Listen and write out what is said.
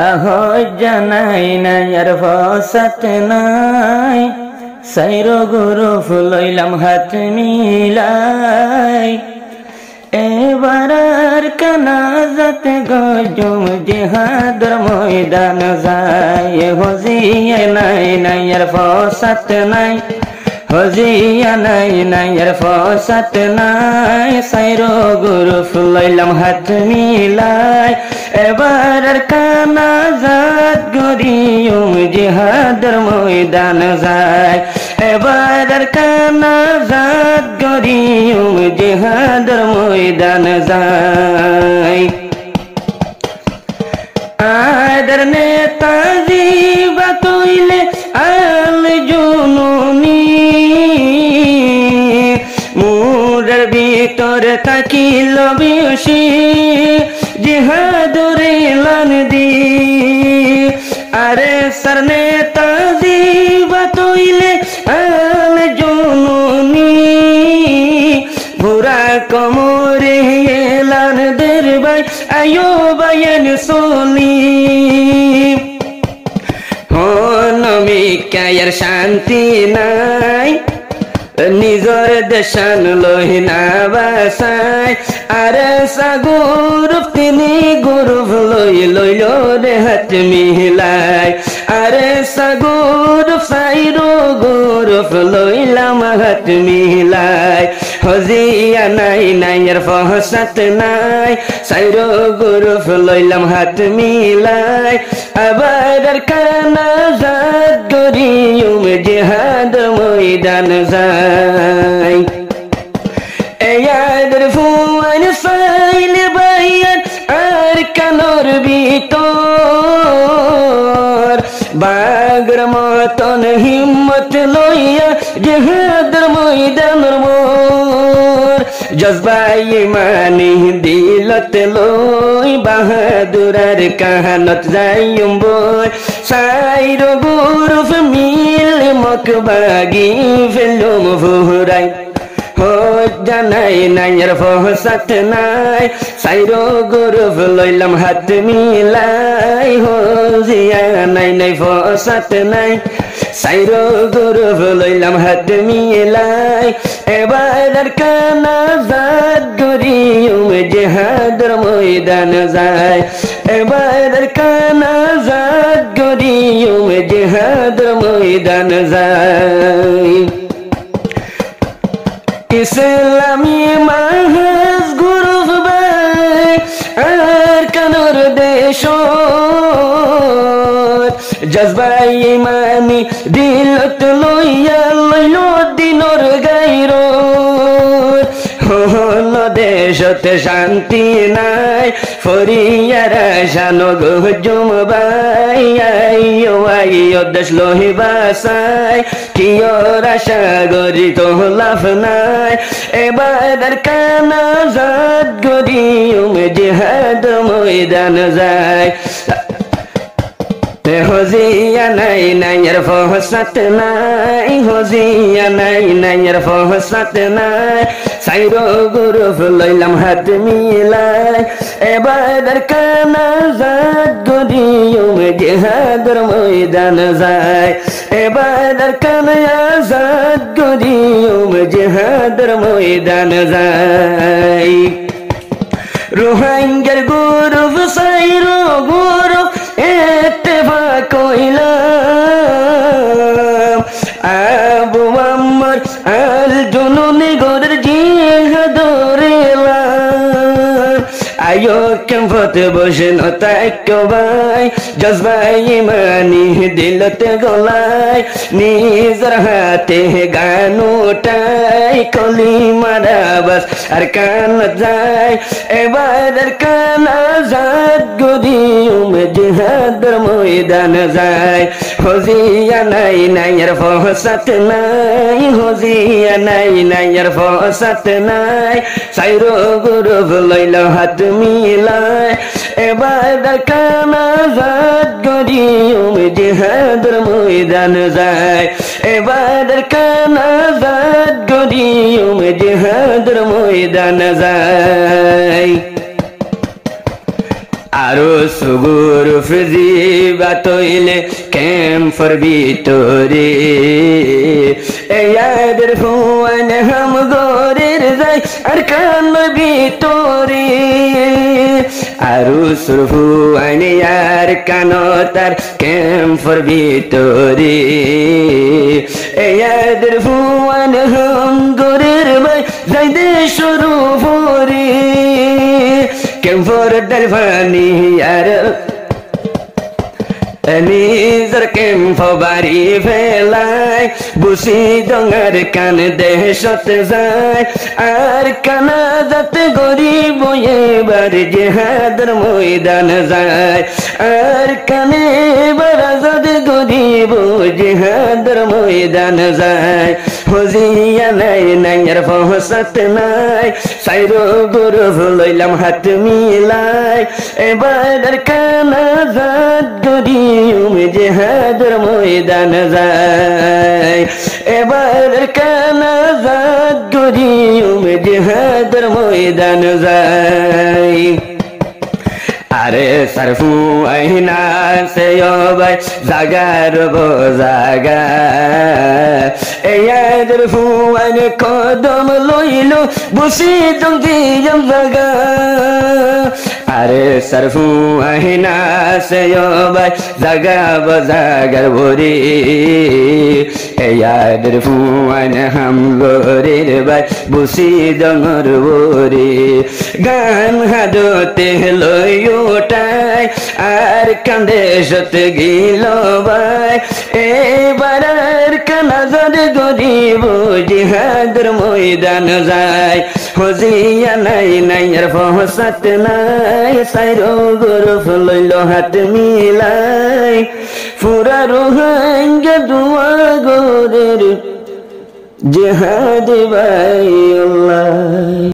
Ahaz জানাই নাই আর ফসাত নাই সাইর গুরু ফুলইলাম হাত মিলাই এবার আর কানাজাত গজুম জিহাদর ময়দান যায় হজিয়ে নাই নাই আর ফসাত নাই হজিয়া নাই নাই আর ফসাত নাই সাইর গুরু ফুলইলাম হাত মিলাই এবার আর কানাজাত গরিয়ুম জিহাদর ময়দান যায় এবার আর কানাজাত গরিয়ুম জিহাদর ময়দান যায় আদর নেতাজি বাতইলে আল জুনুনি মুরের ভিতর থাকিল বেশি জিহাদর এলান দি আরে সর নেতাজি বাতইলে আল জুনুনি বুড়া কমরে এলান দের ভাই আয়ো বায়ন সোলি নমিকায়ের শান্তি নাই নিজর দেশান লহিনা বাসায় আরে সাগুরুফ তিনি গুরুফ লইল রে হাত মিলাই আরে সাগুরুফ সাইরো গুরুফ লইলাম হাত মিলাই হজিয়া নাই নাই আর ফসাত নাই সাইরো গুরুফ লইলাম হাত মিলাই আবার আর কানাজাত গরিয়ুম জিহাদ ময়দান যায় এয়াদের ফুয়ান ফাইল বাইয়ান আর কানোর ভিতর বাগর মতন হিম্মত লইয়া জিহাদর ময়দানের মোর জজবাই ইমানি দিলত লই বাহাদুরার কাহানত যাইম বই সাইর গুরুফ মিল মকবাগি ফেলুম ফুরাই জানাই নাই আর ফসাত নাই সাইর গুরুফ লইলাম হাত মিলাই হজিয়া নাই নাই ফসাত নাই সাইর গুরুফ লইলাম হাত মিলাই এবার আর কানাজাত গরিয়ুম জিহাদর ময়দান যায় এবার আর কানাজাত গরিয়ুম জিহাদর ময়দান যায় ইসলামী মাহাজ গুরুফ ভাই আর কানোর দেশ জজবাই ইমানি দিলত লইয়া লইল দিনর গাইর হল দেশতে শান্তি নাই ফরিয়ারা শানো গজুম বাই আইও আইও দেশ লহি বাসাই কিয়র আশা গরি তো লাভ নাই এবার আর কানাজাত গরিয়ুম জিহাদ ময়দান যায় হজিয়া নাই নাই আর ফসাত নাই হজিয়া নাই নাই আর ফসাত নাই সাইর গুরুফ লইলাম হাত মিলাই এবার আর কানাজাত গরিয়ুম জিহাদর ময়দান যায় এবার আর কানাজাত গরিয়ুম জিহাদর ময়দান যায় রোহিঙ্গার গুরুফ সাইর গুরুফ ইত্তেফাক কইলাম আবু আম্মার আল জুনুনি গোরের জিহাদর এলাম আয়ো কেমফতে বসে নতাক ভাই জজবাই ইমানি দিলতে গলায় নিজের হাতে গান উঠাই কলিমার আওয়াজ আর কান যায় এবার আর কানাজাত গরিয়ুম জিহাদর ময়দান যায় হজিয়া নাই নাই আর ফসাত নাই হজিয়া নাই নাই আর ফসাত নাই সাইর গুরুফ লইল হাত মিলাই এবার আর কানাজাত গরিয়ুম জিহাদর ময়দান যায় এবার আর কানাজাত গরিয়ুম জিহাদর ময়দান যায় আরো সুগুর ফিজি বাতইলে ক্যাম্পর ভিতরে ইয়াদের ফুয়ান হাম গরের যাই আর কান ভিতরে আরো সুরফুয়ান ইয়ার কানো তার ক্যাম্পর ভিতরে ইয়াদের ফুয়ান হাম গরের ভাই যাই দে শুরু ভরে ক্যাম্পর ডালভানি আর নিজের ক্যাম্প বাড়ি ফেলায় বুসি ডঙ্গার কান দেশত যায় আর কানা যাতে গরিব এবার জিহাদের ময়দান যায় আর কানে বারাজাদ গরিব জিহাদের ময়দান যায় হজিয়া নাই নাইয়ের ফহসত নাই সাইরো গুরু লইলাম হাত মিলাই এবার কানা যাত গরিব জিহাদের ময়দান যায় এবার কানা যাত গরিব জিহাদের ময়দান যায় আরে সরফু আইনা সে ভাই জাগার জাগা ইয়াদের ফুয়ান কদম লইলো বসি জঙ্গিয়াম জাগা আরে সরফু আইনা সে ভাই জাগা বাজাগার ভরে ইয়াদের ফুয়ান হাম গরের ভাই বসি জঙ্গর ভরে গান হাদতে লইও ওটাই আর কান্দে সত গিল ভাই এবার কানা যাদ গরিব জিহাদের ময়দান যায় হজিয়া নাই নাইয়ের ফহসাত নাই সাইরো গরু লইল হাত মিলাই ফুরা রোহাঙ্গা দুয়া গোরের জিহাদ ভাই আল্লাহ।